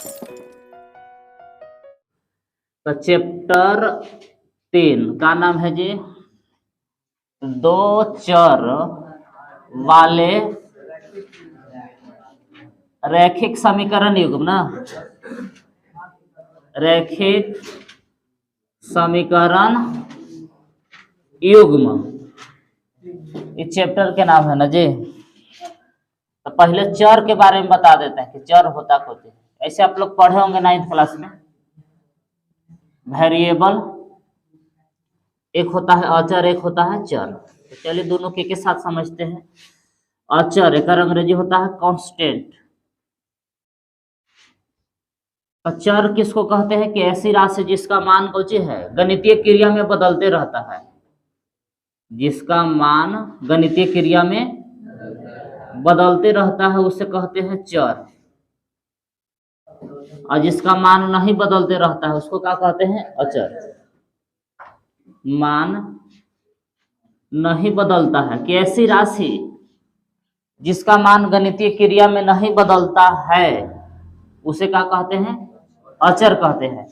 तो चैप्टर 3 का नाम है जी दो चर वाले रैखिक समीकरण युग्म ना, रैखिक समीकरण युग्म इस चैप्टर के नाम है ना जी। तो पहले चर के बारे में बता देते हैं कि चर होता कुछ ऐसे आप लोग पढ़े होंगे 9th क्लास में। वेरिएबल एक होता है अचर, एक होता है चर। तो चलिए दोनों के साथ समझते हैं। अचर एक अंग्रेजी होता है कांस्टेंट। चर किसको कहते हैं कि ऐसी राशि जिसका मान कुछ है गणितीय क्रिया में बदलते रहता है, जिसका मान गणितीय क्रिया में बदलते रहता है उसे कहते हैं चर। और जिसका मान नहीं बदलते रहता है उसको क्या कहते हैं अचर। मान नहीं बदलता है कि ऐसी राशि जिसका मान गणितीय क्रिया में नहीं बदलता है उसे क्या कहते हैं अचर कहते हैं।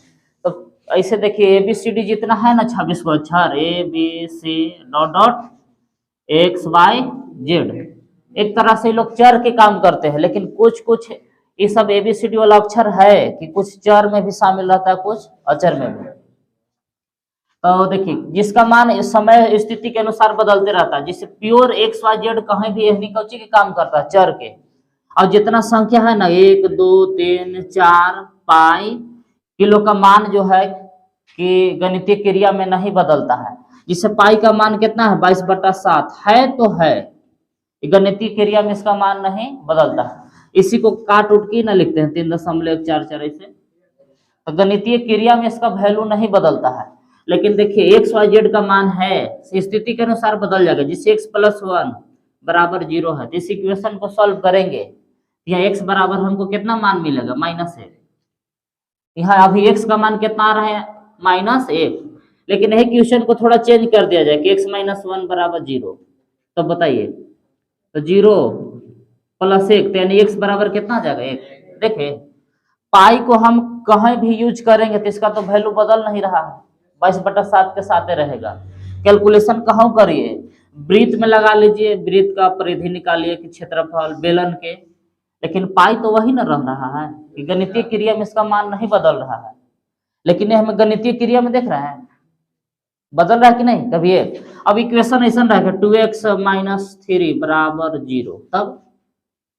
तो ऐसे देखिए ABCD जितना है ना 26 को अक्षर ABC डॉट डॉट XYZ, एक तरह से लोग चर के काम करते हैं, लेकिन कुछ कुछ ये सब ABCD वाला अक्षर है कि कुछ चर में भी शामिल रहता है, कुछ अचर में भी। तो देखिए जिसका मान इस समय स्थिति के अनुसार बदलते रहता है, जिससे प्योर XYZ कहीं भी यही कौची के काम करता है चर के। और जितना संख्या है ना 1 2 3 4 पाई किलो का मान जो है कि गणितीय क्रिया में नहीं बदलता है, जिससे पाई का मान कितना है 22/7 है तो है, गणितीय क्रिया में इसका मान नहीं बदलता है। इसी को काट उठ के ना लिखते हैं 3.44 ऐसे। तो गणितीय क्रिया में इसका वैल्यू नहीं बदलता है, लेकिन देखिए XYZ का मान है स्थिति के अनुसार बदल जाएगा। जिससे x + 1 = 0 है, तो इस इक्वेशन को सॉल्व करेंगे यहाँ x बराबर हमको कितना मान मिलेगा -1। यहाँ अभी x का मान कितना आ रहा है -1, लेकिन यही क्वेश्चन को थोड़ा चेंज कर दिया जाए कि x - 1 = 0। तो बताइए तो 0 + 1 तो यानी x बराबर कितना आ जाएगा 1। देखिए पाई को हम कहीं भी यूज करेंगे तो इसका तो वैल्यू बदल नहीं रहा है, 22/7 के साथ रहेगा। कैलकुलेशन कहाँ करिए वृत्त में लगा लीजिए, वृत्त का परिधि निकालिए कि क्षेत्रफल बेलन के, लेकिन पाई तो वही ना रह रहा है कि गणितीय क्रिया में इसका मान नहीं बदल रहा है। लेकिन ये हमें गणितीय क्रिया में देख रहे हैं बदल रहा है कि नहीं कभी एक। अब इक्वेशन ऐसा रहेगा 2x - 3 = 0, तब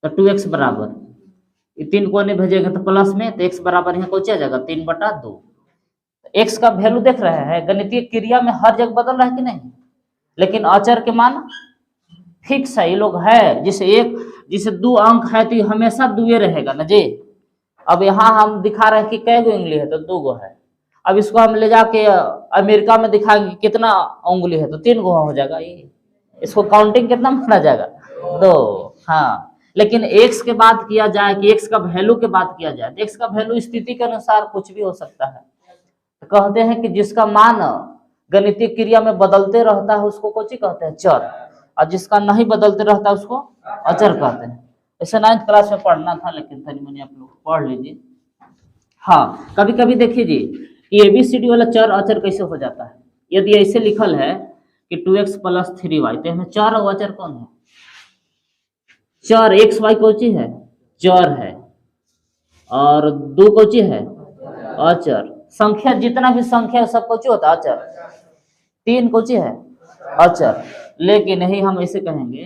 तो 2x बराबर 3 को नहीं भेजेंगे तो प्लस में, तो x बराबर यहाँ को आ जाएगा 3/2। x का वैल्यू देख रहे हैं गणितीय क्रिया में हर जगह बदल रहा है कि नहीं, लेकिन अचर के मान फिक्स है। ये लोग है जिसे 2 अंक है तो हमेशा 2 रहेगा ना जी। अब यहाँ हम दिखा रहे हैं कि कै गो उंगली है तो 2 गो है। अब इसको हम ले जाके अमेरिका में दिखाएंगे कितना उंगली है तो 3 गो हो जाएगा। ये इसको काउंटिंग कितना माना जाएगा 2। हाँ, लेकिन x के बात किया जाए कि x का वैल्यू के बात किया जाए तो x का वैल्यू स्थिति के अनुसार कुछ भी हो सकता है। तो कहते हैं कि जिसका मान गणितीय क्रिया में बदलते रहता है उसको कौन सी कहते हैं चर, और जिसका नहीं बदलते रहता है उसको अचर कहते हैं। ऐसे 9th क्लास में पढ़ना था, लेकिन तनी मनी आप लोग पढ़ लीजिए। हाँ, कभी कभी देखिए जी ये ABCD वाला चर अचर कैसे हो जाता है। यदि ऐसे लिखल है कि 2x + 3y तो हमें चर और अचर कौन है चर XY कौची है चर है, और 2 कौची है अचर। संख्या जितना भी संख्या सब कौची होता है अचर। 3 कौची है अचर। लेकिन यही हम ऐसे कहेंगे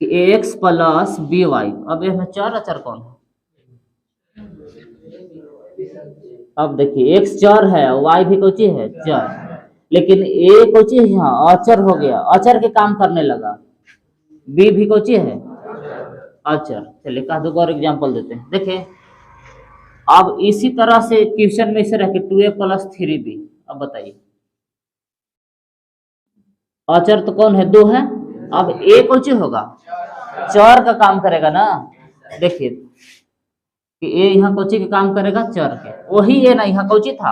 कि AX + BY, अब इसमें चर अचर कौन है। अब देखिए x चर है y भी कौची है चर, लेकिन a कौची है यहाँ अचर हो गया, अचर के काम करने लगा। b भी कौची है अचर। चलिए का दो और एग्जांपल देते हैं। देखिए अब इसी तरह से क्वेश्चन में इसे रखे 2a + 3b। अब बताइए अचर तो कौन है 2 है। अब a कौची होगा चर का काम करेगा ना। देखिए कि ए यहाँ कौची के काम करेगा चर के, वही ए ना यहाँ कौची था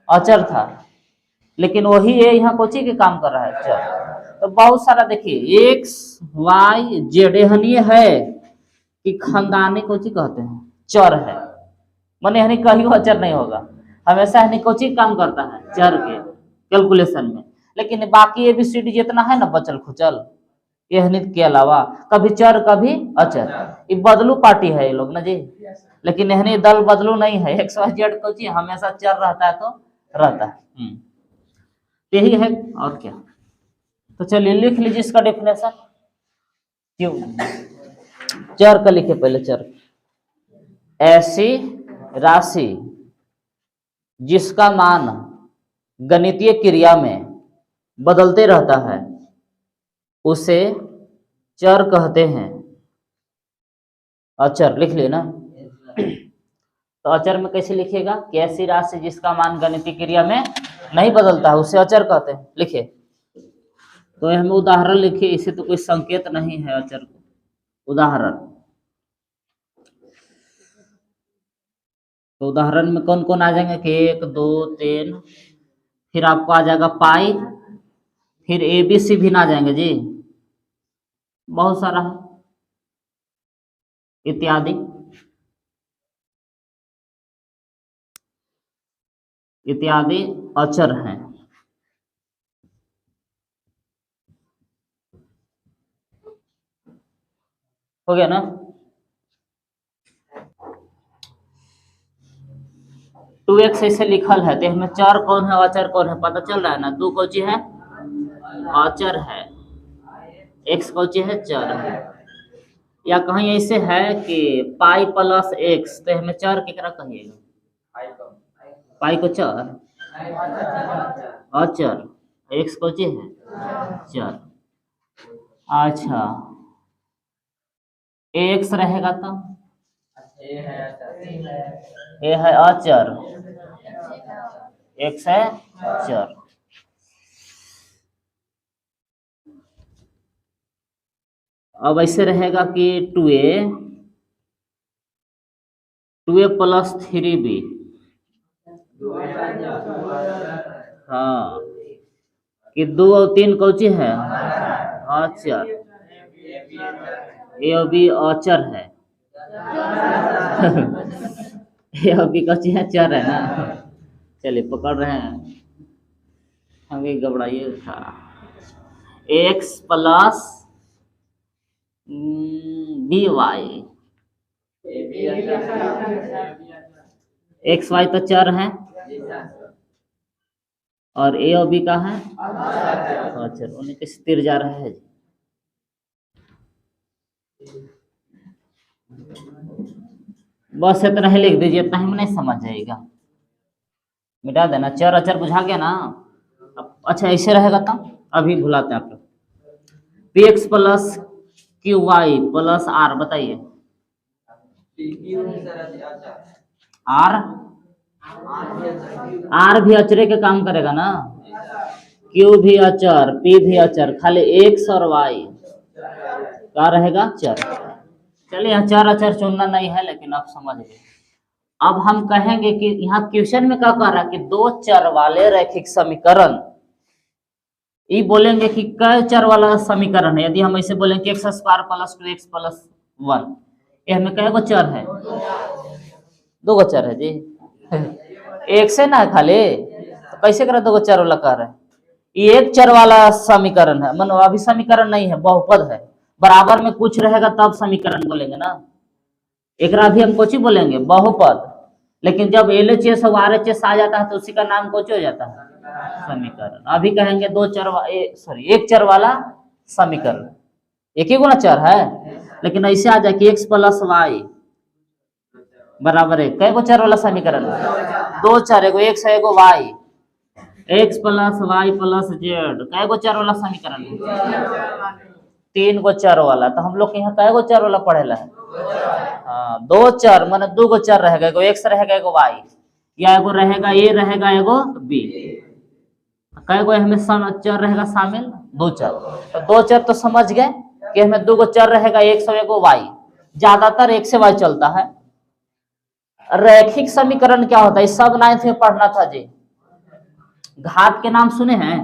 अचर था, लेकिन वही ए यहाँ कौची के काम कर रहा है चर। तो बहुत सारा देखिए XYZ है कि खानदानी कौची कहते हैं चर है। माने यानी कहीं अचर नहीं होगा, हमेशा यानी कोची काम करता है चर के कैलकुलेशन में। लेकिन बाकी एबीसीडी जितना है ना बचल खुचल यहनित के अलावा कभी चर कभी अचर, ये बदलू पार्टी है ये लोग ना जी। लेकिन यहनी दल बदलू नहीं है, एक्स वाई जेड कोची हमेशा चर रहता है तो रहता है। यही है और क्या। तो चलिए लिख लीजिए इसका डेफिनेशन। क्यों चर का लिखे पहले, चर ऐसी राशि जिसका मान गणितीय क्रिया में बदलते रहता है उसे चर कहते हैं। अचर लिख लिए ना, तो अचर में कैसे लिखिएगा कि ऐसी राशि जिसका मान गणितीय क्रिया में नहीं बदलता है उसे अचर कहते हैं। लिखिए, तो हमें उदाहरण लिखिए, इसे तो कोई संकेत नहीं है अचर को। उदाहरण, तो उदाहरण में कौन कौन आ जाएंगे कि 1 2 3, फिर आपको आ जाएगा पाई, फिर ए बी सी भी ना आ जाएंगे जी, बहुत सारा है, इत्यादि इत्यादि अचर हैं। हो गया ना। 2x ऐसे लिखल है तो हमें चर कौन है अचर कौन है पता चल रहा है ना। 2 कौची है अचर है, x कौची है चर है। या कहीं ऐसे है कि पाई प्लस एक्स, तो हमें चर केकरा कहिएगा, पाई को चर अचर, एक्स कौची है चर। अच्छा एक्स रहेगा तो ए है अचर, एक्स है चर। अब ऐसे रहेगा कि 2a प्लस 3b, हाँ कि 2 और 3 कौची है अचर, ए और बी अचर है ए और बी कौची है चर है ना। चलिए पकड़ रहे हैं, हमें घबराइए था। X plus B Y, X Y तो चर है और ए और बी का है अचर, उन्हें किस तिर जा रहा है। बस इतना ही लिख दीजिए, इतना ही में नहीं समझ जाएगा, मिटा देना। चर अचर बुझा गया ना। अच्छा ऐसे रहेगा तो अभी भुलाते हैं आप लोग, p x plus q y plus r, बताइए आर, आर भी अचरे के काम करेगा ना, क्यू भी अचर पी भी अचर, खाली एक्स और वाई क्या रहेगा चर। चलिए यहाँ चर अचर चुनना नहीं है, लेकिन आप समझ गए। अब हम कहेंगे कि यहाँ क्वेश्चन में क्या कह रहा है कि 2 चर वाले रैखिक समीकरण, ये बोलेंगे कि कई चर वाला समीकरण है। यदि हम ऐसे बोलेंगे कि x square plus 2x plus 1, ये हमें कई गो चर है 2 गो चर है जी एक से ना खाली, तो कैसे करें 2 गो चर वाला कह रहे हैं। ये एक चर वाला समीकरण है, मतलब अभी समीकरण नहीं है, बहुपद है। बराबर में कुछ रहेगा तब समीकरण बोलेंगे ना, एक भी हम कुछ ही बोलेंगे बहुपद। लेकिन जब LHS और RHS आ जाता है तो उसी का नाम कुछ हो जाता है समीकरण। अभी कहेंगे 2 चर एक चर वाला समीकरण, एक ही गुना चर है, लेकिन ऐसे आ जाए कि x प्लस वाई बराबर है कई गो चर वाला समीकरण, 2 चर, एगो x है एगो y, x plus y plus z, कई गो चर वाला समीकरण है 3 गो चर वाला। तो हम लोग के यहाँ कई गो चर वाला पढ़ेला है, हाँ 2 चर माने 2 गो चर रहेगा, एगो x रहेगा एगो y, या एगो रहेगा a रहेगा एगो b, कई गो हमें चर रहेगा शामिल 2 चर। तो 2 चर तो समझ गए कि हमें 2 गो चर रहेगा, x और एगो y, ज्यादातर x से y चलता है। रैखिक समीकरण क्या होता है, सब 9th में पढ़ना था जी। घात के नाम सुने हैं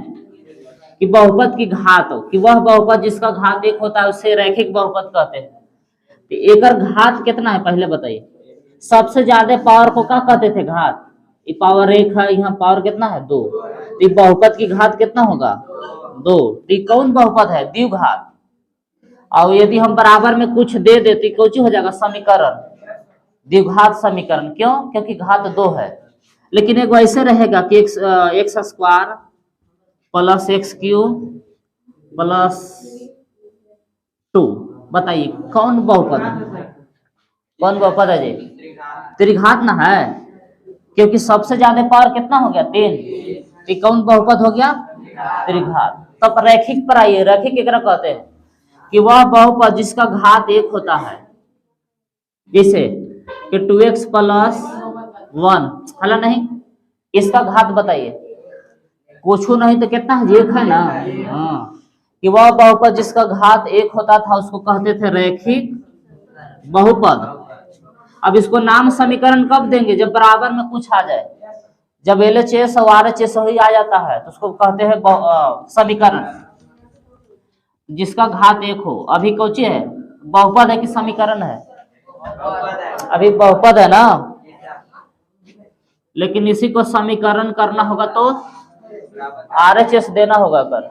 कि बहुपद की घात, कि वह बहुपद जिसका घात 1 होता है उसे रैखिक बहुपद कहते हैं। तो एकर घात कितना है पहले बताइए, सबसे ज्यादा पावर को क्या कहते थे? घात। ये पावर 1 है, यहाँ पावर कितना है? 2। तो बहुपद की घात कितना होगा? 2। तो कौन बहुपद है? द्विघात। और यदि हम बराबर में कुछ दे देते कुछ हो जाएगा समीकरण, द्विघात समीकरण। क्यों? क्योंकि घात 2 है। लेकिन एक वैसे रहेगा कि x square plus x cube plus 2। बताइए कौन बहुपद है? कौन बहुपद है जी? त्रिघात ना है, क्योंकि सबसे ज्यादा पावर कितना हो गया? 3। तो कौन बहुपद हो गया? त्रिघात। तब रैखिक पर आइए। रैखिक केकरा कहते हैं? कि वह बहुपद जिसका घात 1 होता है। जैसे कि 2x प्लस 1, हला नहीं, इसका घात बताइए। कुछ नहीं तो कितना है? 1 है ना। हाँ, कि वह बहुपद जिसका घात 1 होता था उसको कहते थे रैखिक बहुपद। अब इसको नाम समीकरण कब देंगे? जब बराबर में कुछ आ जाए। जब LHS और RHS ही आ जाता है तो उसको कहते हैं समीकरण, जिसका घात 1 हो। अभी कौची है? बहुपद है कि समीकरण है? अभी बहुपद है ना, लेकिन इसी को समीकरण करना होगा तो RHS देना होगा। कर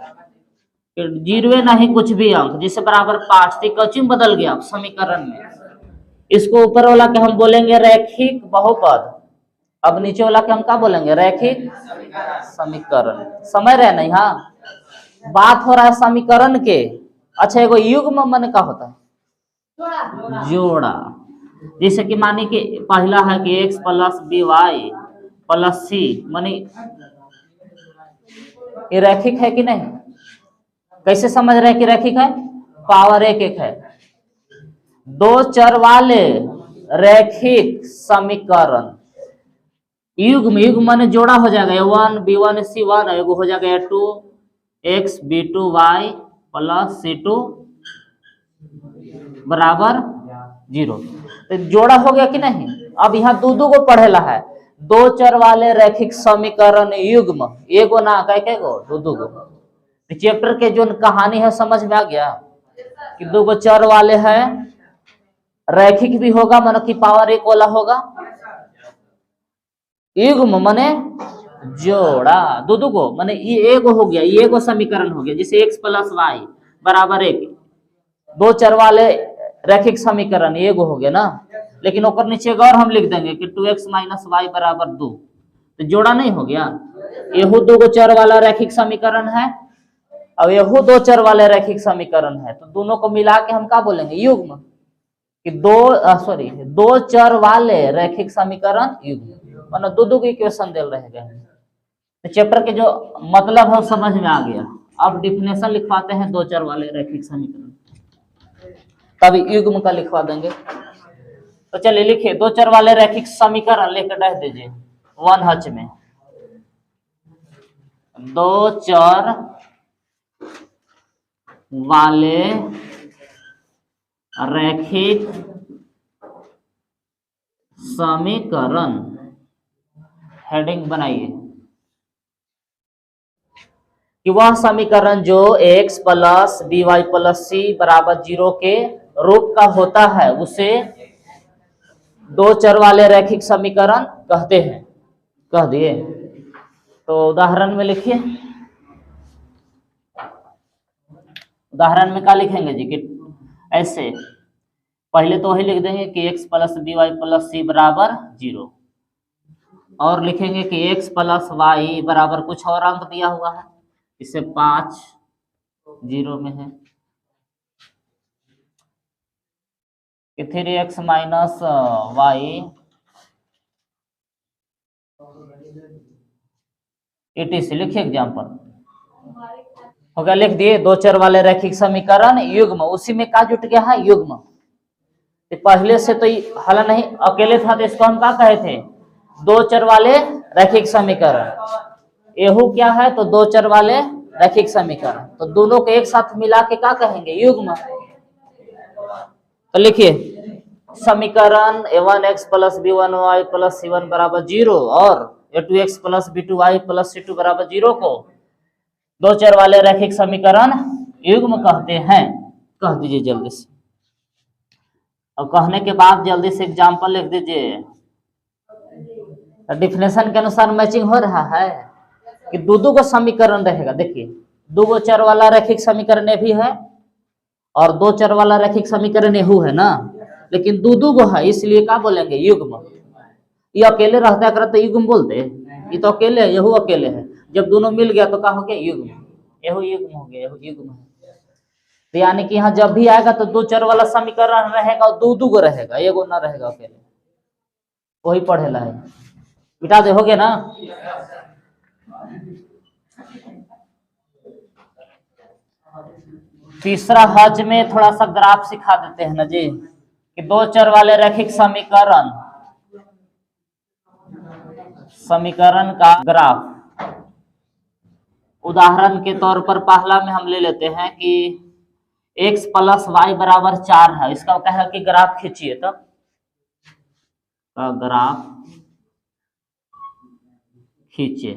0 नहीं कुछ भी अंक जिससे बराबर 5, तो कौची में बदल गया? समीकरण में। इसको ऊपर वाला के हम बोलेंगे रैखिक बहुपद, अब नीचे वाला के हम क्या बोलेंगे? रैखिक समीकरण। समझ रहे नहीं? हाँ, बात हो रहा है समीकरण के। अच्छा, एगो युग्म माने क्या होता है? जोड़ा। जैसे कि मानी कि पहला है कि x plus B Y plus C, मानी ये रैखिक है कि नहीं? कैसे समझ रहे हैं कि रैखिक है? पावर 1 है। 2 चर वाले रैखिक समीकरण। युग्म, युग्म माने जोड़ा हो जाएगा। A1 B1 C1, एगो हो जाएगा A2 x B2 y plus C2 बराबर 0। तो जोड़ा हो गया कि नहीं? अब यहाँ दो को पढ़ेला है। 2 चर वाले रैखिक समीकरण युग्म, एगो ना कह गो, दो गो। चैप्टर के जो कहानी है समझ में आ गया कि 2 चर वाले है, रैखिक भी होगा, मानो कि पावर 1 वाला होगा। युग्म माने जोड़ा, दो को माने ये एगो हो गया, ये एगो समीकरण हो गया। जैसे x प्लस वाई बराबर 1, 2 चर वाले रैखिक समीकरण एगो हो गया ना। लेकिन ओकर नीचे और हम लिख देंगे कि 2x माइनस वाई बराबर 2, तो जोड़ा नहीं हो गया? यहू 2 चर वाला रैखिक समीकरण है और यहू 2 चर वाले रैखिक समीकरण है, तो दोनों को मिला के हम क्या बोलेंगे? युग्म। कि 2 चर वाले रैखिक समीकरण युग्म, मतलब दो को इक्वेशन दे रहेगा। तो चैप्टर के जो मतलब है समझ में आ गया। अब डिफिनेशन लिखवाते हैं 2 चर वाले रैखिक समीकरण, तब युग्म का लिखवा देंगे। तो चलिए लिखिए 2 चर वाले रैखिक समीकरण लेकर रख दीजिए 1H में। 2 चर वाले रैखिक समीकरण, हेडिंग बनाइए कि वह समीकरण जो x plus B Y plus C बराबर 0 के रूप का होता है उसे 2 चर वाले रैखिक समीकरण कहते हैं। कह दिए? तो उदाहरण में लिखिए। उदाहरण में क्या लिखेंगे जी? कि ऐसे पहले तो वही लिख देंगे कि x plus B Y plus C बराबर 0, और लिखेंगे कि x प्लस वाई बराबर कुछ और अंक दिया हुआ है, इससे 5 0 में है कि 3x माइनस वाई etc। लिखिए एग्जाम्पल हो गया, लिख दिए। 2 चर वाले रैखिक समीकरण युग्म, उसी में क्या जुट गया है? युग्म। तो पहले से तो हल नहीं, अकेले था तो इसको हम क्या कहे थे? 2 चर वाले रैखिक समीकरण। एहू क्या है? तो 2 चर वाले रैखिक समीकरण, तो दोनों को एक साथ मिला के क्या कहेंगे? युग्म। तो लिखिए समीकरण A1x plus B1y plus C1 बराबर 0 और A2x plus B2y plus C2 बराबर 0 को 2 चर वाले रैखिक समीकरण युग्म कहते हैं। कह दीजिए जल्दी से। और कहने के बाद जल्दी से एग्जाम्पल लिख दीजिए। डिफिनेशन के अनुसार मैचिंग हो रहा है कि दो दो को समीकरण रहेगा। देखिए, दो गो चर वाला रैखिक समीकरण ये भी है और दो चर वाला रैखिक समीकरण यहू है ना, लेकिन दो दो गो है, इसलिए क्या बोलेंगे? युग्म। ये अकेले रहता है तो युग्म बोलते हैं, ये तो अकेले है, यहू अकेले है। जब दोनों मिल गया तो क्या हो गया? युग्म। यहू युग्म हो गया, यहू युग्म है। तो यानी कि यहाँ जब भी आएगा तो दो चर वाला समीकरण रहेगा और दो दो गो रहेगा, एगो ना रहेगा अकेले। वही पढ़ेला है। मिटा दे, हो गया ना? तीसरा हज में थोड़ा सा ग्राफ सिखा देते हैं ना जी, कि दो चर वाले रैखिक समीकरण का ग्राफ। उदाहरण के तौर पर पहला में हम ले लेते हैं कि x प्लस वाई बराबर 4 है। इसका क्या है कि ग्राफ खींचिए, तब ग्राफ खींचिए।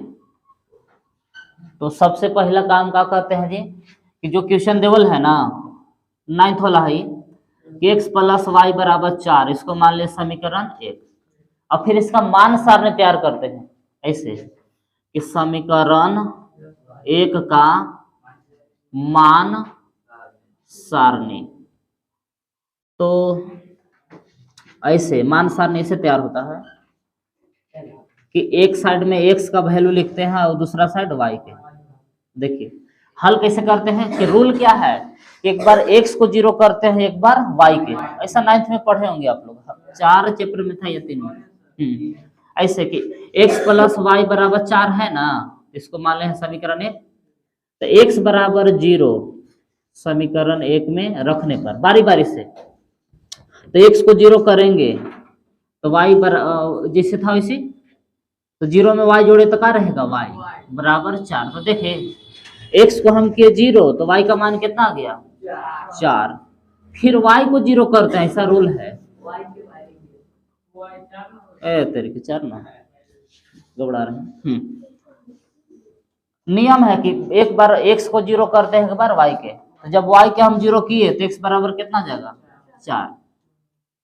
तो सबसे पहला काम क्या करते हैं जी, कि जो क्वेश्चन देवल है ना 9th वाला है कि x प्लस वाई बराबर 4, इसको मान ले समीकरण 1। और फिर इसका मान सारणी तैयार करते हैं ऐसे कि समीकरण 1 का मान सारणी। तो ऐसे मान सारणी ऐसे तैयार होता है कि एक साइड में x का वैल्यू लिखते हैं और दूसरा साइड y के। देखिए हल कैसे करते हैं कि रूल क्या है, एक बार x को 0 करते हैं, एक बार y के। ऐसा 9th में पढ़े होंगे आप लोग, 4 चैप्टर में था या 3 में। ऐसे कि x प्लस वाई बराबर 4 है ना, इसको मान ले समीकरण 1। तो x बराबर 0 समीकरण 1 में रखने पर बारी बारी से, तो x को 0 करेंगे तो y जैसे था वैसे, तो 0 में y जोड़े तो क्या रहेगा? y बराबर 4। तो देखिए x को हम किए 0 तो y का मान कितना आ गया? 4। फिर y को 0 करते हैं, ऐसा रूल है। तेरे के 4 ना घबरा रहे हैं। नियम है कि एक बार x को 0 करते हैं, एक बार y के। तो जब y के हम 0 किए तो x बराबर कितना जाएगा? 4।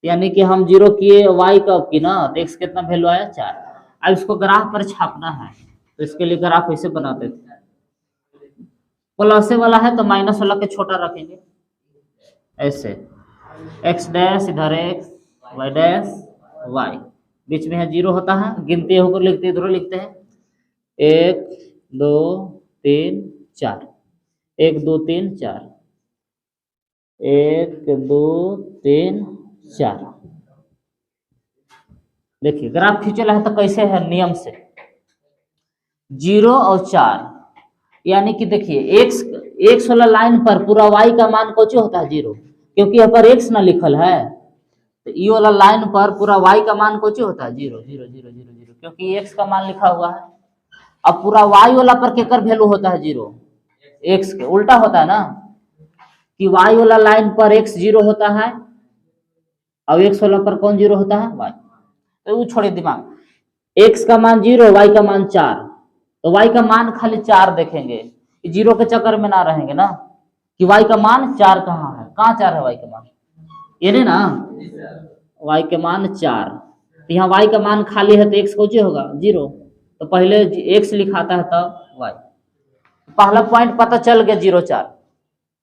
यानी कि हम 0 किए y का की ना, तो x कितना वैल्यू आया? 4। अब इसको ग्राफ पर छापना है, तो इसके लिए ग्राफ ऐसे बनाते थे। प्लस वाला है तो माइनस वाला के छोटा रखेंगे ऐसे, x डैश इधर x, y डैश y, बीच में है 0 होता है, गिनते होकर लिखते इधर लिखते हैं 1 2 3 4, 1 2 3 4, 1 2 3 4। देखिए ग्राफ खींचेला है तो कैसे है? नियम से 0 और 4, यानी कि देखिए x वाला लाइन पर पूरा y का मान कौन होता है? 0, क्योंकि यहाँ पर x ना लिखल है। तो ये वाला लाइन पर पूरा y का मान कौन होता है? 0 0 0 0 0, क्योंकि x का मान लिखा हुआ है। अब पूरा y वाला पर केकर वैल्यू होता है? 0, x के। उल्टा होता है ना कि y वाला लाइन पर x 0 होता है और x वाला पर कौन 0 होता है? y। तो वो छोड़े दिमाग, x का मान 0, y का मान 4, तो y का मान खाली 4 देखेंगे, 0 के चक्कर में ना रहेंगे ना कि y का मान 4 कहाँ है? कहाँ 4 है y का मान? ये नहीं ना, y के मान 4। तो यहाँ y का मान खाली है तो x को जो होगा 0, तो पहले x लिखाता है तब y। पहला पॉइंट पता चल गया 0 4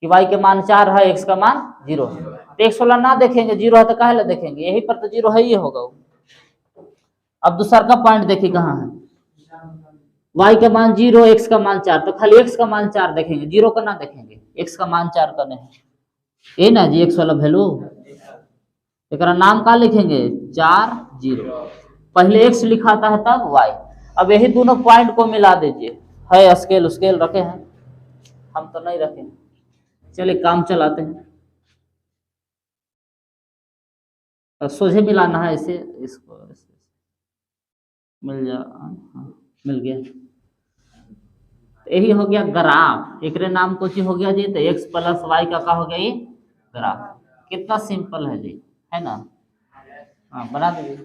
कि y के मान 4 है, x का मान 0 है। तो x वाला ना देखेंगे, 0 है तो काहे ला देखेंगे? यही पर तो 0 है ही होगा। अब दूसरा का पॉइंट देखिए कहाँ है, y का मान 0, x का मान 4, तो खाली x का मान 4 देखेंगे, 0 का ना देखेंगे। x का मान 4 का नहीं, ये ना जी x वाला वैल्यू, एक नाम का लिखेंगे 4 0, पहले x लिखाता है तब y। अब यही दोनों पॉइंट को मिला दीजिए। है स्केल स्केल रखे हैं, हम तो नहीं रखे। चलिए काम चलाते हैं, सोझे मिलाना है इसे, इसको मिल जा, मिल गया। यही हो गया ग्राफ, एक नाम कुछ हो गया जी। तो x प्लस वाई का हो गया ये ग्राफ। कितना सिंपल है जी, है ना? हाँ बना दीजिए।